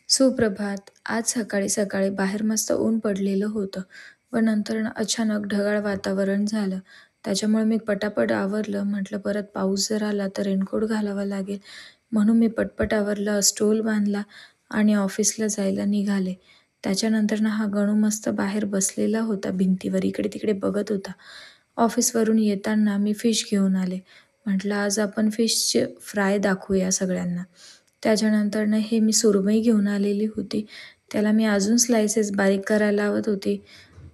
सुप्रभात. आज सकाळी-सकाळी बाहेर मस्त ऊन पडलेलं होतं व नंतर अचानक ढगाळ वातावरण झालं. त्याच्यामुळे मी पटापट आवरलं. म्हटलं परत पाऊस जर आला तर रेनकोट घालावा लागेल. म्हणून मी पटपट आवरलं, स्टोल बांधला आणि ऑफिसला जायला निघाले. त्याच्यानंतर हा गणू मस्त बाहेर बसलेला होता भिंतीवर, इकडे-तिकडे बघत होता. ऑफिसवरून येताना मी फिश घेऊन आले. म्हटलं आज आपण फिशचे फ्राय दाखवूया सगळ्यांना. त्याच्यानंतरनं हे मी सुरमई घेऊन आलेली होती. त्याला मी अजून स्लाइसेस बारीक करायला लावत होती,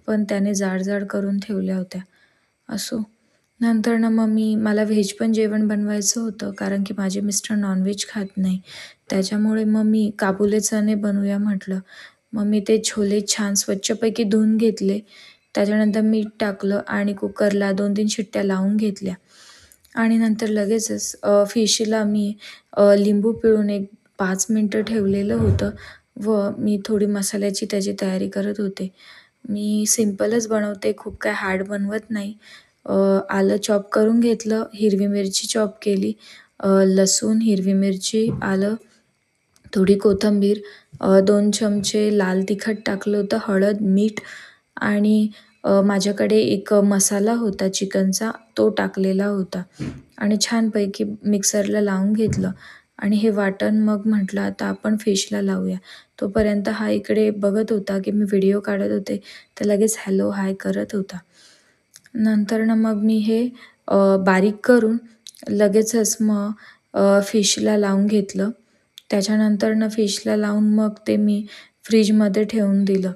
पण त्याने जाड-जाड करून ठेवल्या होत्या. असो. नंतरनं मग मला व्हेज पण जेवण बनवायचं होतं, कारण की माझे मिस्टर नॉनव्हेज खात नाही. त्याच्यामुळे मग मी काबुली चणे बनवूया म्हटलं. मग मी ते छोले छान स्वच्छपैकी धुवून घेतले. त्याच्यानंतर मीठ टाकलं आणि कुकरला 2-3 शिट्ट्या लावून घेतल्या. आणि नंतर लगेचच फिशला मी लिंबू पिळून एक 5 मिनटं ठेवलेलं होतं व मी थोडी मसाल्याची त्याची तयारी करत होते. मी सिंपलच बनवते, खूप काय हार्ड बनवत नाही. आलं चॉप करून घेतलं, हिरवी मिरची चॉप केली, लसूण, हिरवी मिरची, आलं, थोडी कोथिंबीर, 2 चमचे लाल तिखट टाकलं होतं, हळद, मीठ आणि माझ्याकडे एक मसाला होता चिकनचा, तो टाकलेला होता आणि छानपैकी मिक्सरला लावून घेतलं आणि हे वाटण मग म्हटलं आता आपण फिशला लावूया. तोपर्यंत हा इकडे बघत होता की मी व्हिडिओ काढत होते, तर लगेच हॅलो, हाय करत होता. नंतरनं मग मी हे बारीक करून लगेचच मग फिशला लावून घेतलं. त्याच्यानंतरनं फिशला लावून मग ते मी फ्रीजमध्ये ठेवून दिलं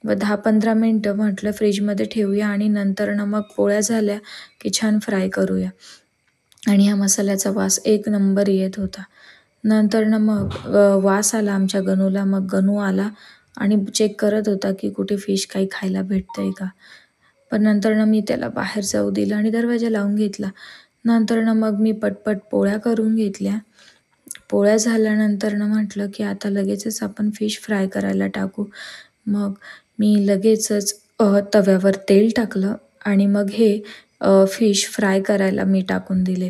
व 10-15 मिनटं म्हटलं फ्रीजमध्ये ठेवूया आणि नंतरनं मग पोळ्या झाल्या की छान फ्राय करूया. आणि ह्या मसाल्याचा वास एक नंबर येत होता. नंतरनं मग वास आला आमच्या गणूला. मग गणू आला आणि चेक करत होता की कुठे फिश काही खायला भेटतंय का? पण नंतरनं मी त्याला बाहेर जाऊ दिलं आणि दरवाजा लावून घेतला. नंतरनं मग मी पटपट पोळ्या करून घेतल्या. पोळ्या झाल्यानंतरनं म्हटलं की आता लगेचच आपण फिश फ्राय करायला टाकू. मग मी लगेचच तव्यावर तेल टाकलं आणि मग हे फिश फ्राय करायला मी टाकून दिले.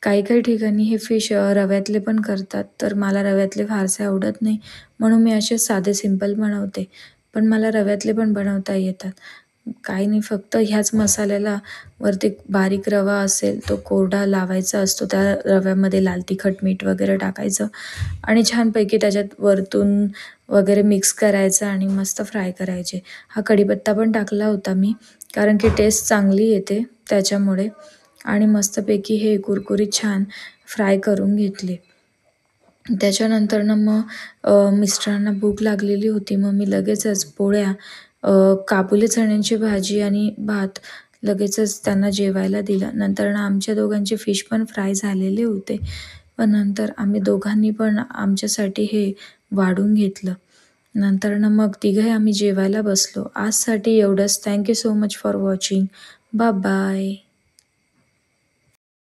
काही ठिकाणी हे फिश रव्यातले पण करतात, तर मला रव्यातले फारसे आवडत नाही, म्हणून मी असे साधे सिंपल बनवते. पण मला रव्यातले पण बनवता येतात. काही नाही, फक्त ह्याच मसाल्याला वरती बारीक रवा असेल तो कोरडा लावायचा असतो. त्या रव्यामध्ये लाल तिखट, मीठ वगैरे टाकायचं आणि छानपैकी त्याच्यात वरतून वगैरे मिक्स करायचं आणि मस्त फ्राय करायचे. हा कढीपत्ता पण टाकला होता मी, कारण की टेस्ट चांगली येते त्याच्यामुळे. आणि मस्तपैकी हे कुरकुरीत छान फ्राय करून घेतले. त्याच्यानंतरनं मग मिस्टरांना भूक लागलेली होती. मग मी लगेचच पोळ्या, काबुली चण्यांची भाजी आणि भात लगेचच त्यांना जेवायला दिलं. नंतरनं आमच्या दोघांचे फिश पण फ्राय झालेले होते व नंतर आम्ही दोघांनी पण आमच्यासाठी हे वाढून घेतलं. नंतरनं मग तिघंही आम्ही जेवायला बसलो. आजसाठी एवढंच. Thank you so much for watching. Bye bye.